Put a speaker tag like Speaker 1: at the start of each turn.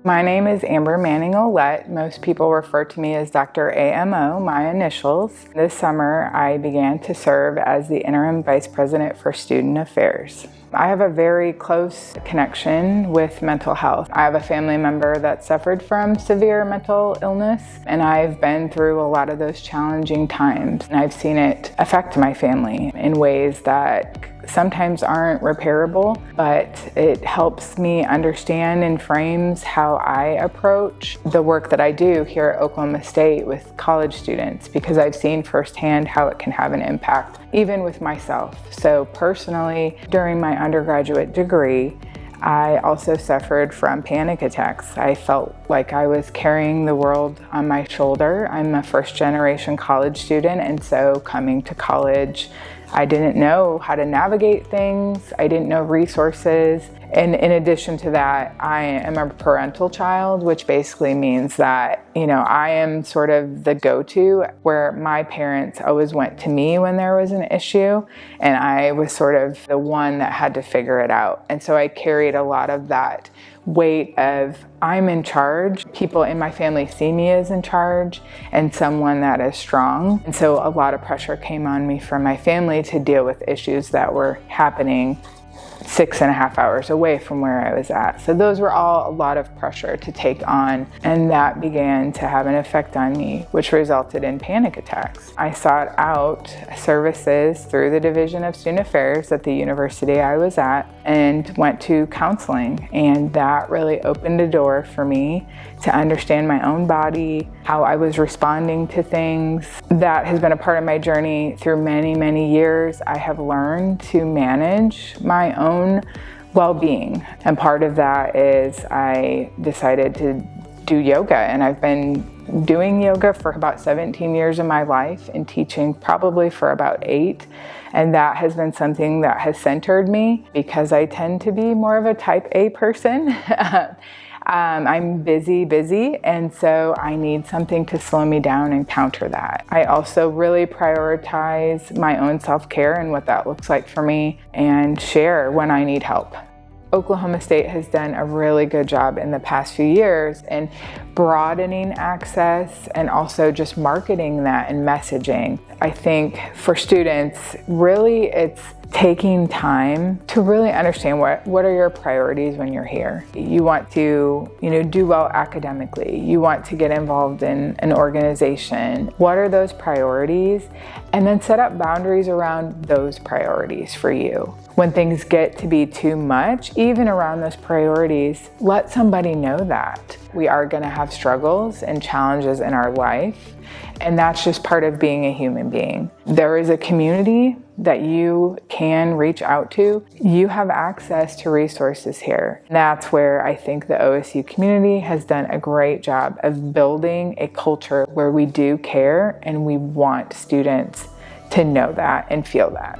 Speaker 1: My name is Manning-Ouellette. Most people refer to me as Dr. AMO, my initials. This summer, I began to serve as the Interim Vice President for Student Affairs. I have a very close connection with mental health. I have a family member that suffered from severe mental illness, and I've been through a lot of those challenging times. And I've seen it affect my family in ways that sometimes aren't repairable, but it helps me understand and frames how I approach the work that I do here at Oklahoma State with college students, because I've seen firsthand how it can have an impact, even with myself. So personally, during my undergraduate degree, I also suffered from panic attacks. I felt like I was carrying the world on my shoulder. I'm a first-generation college student, and so coming to college, I didn't know how to navigate things. I didn't know resources. And in addition to that, I am a parental child, which basically means that, I am sort of the go-to, where my parents always went to me when there was an issue, and I was sort of the one that had to figure it out. And so I carried a lot of that weight of I'm in charge. People in my family see me as in charge and someone that is strong. And so a lot of pressure came on me from my family to deal with issues that were happening 6.5 hours away from where I was at. So those were all a lot of pressure to take on, and that began to have an effect on me, which resulted in panic attacks. I sought out services through the Division of Student Affairs at the university I was at and went to counseling, and that really opened a door for me to understand my own body, how I was responding to things. That has been a part of my journey through many, many years. I have learned to manage my own well-being, and part of that is I decided to do yoga, and I've been doing yoga for about 17 years of my life and teaching probably for about 8. And that has been something that has centered me because I tend to be more of a type A person. I'm busy, and so I need something to slow me down and counter that. I also really prioritize my own self-care and what that looks like for me, and share when I need help. Oklahoma State has done a really good job in the past few years in broadening access and also just marketing that and messaging. I think for students, really it's taking time to really understand what are your priorities when you're here. You want to, do well academically. You want to get involved in an organization. What are those priorities? And then set up boundaries around those priorities for you. When things get to be too much, even around those priorities, let somebody know that. We are going to have struggles and challenges in our life, and that's just part of being a human being. There is a community that you can reach out to. You have access to resources here. That's where I think the OSU community has done a great job of building a culture where we do care and we want students to know that and feel that.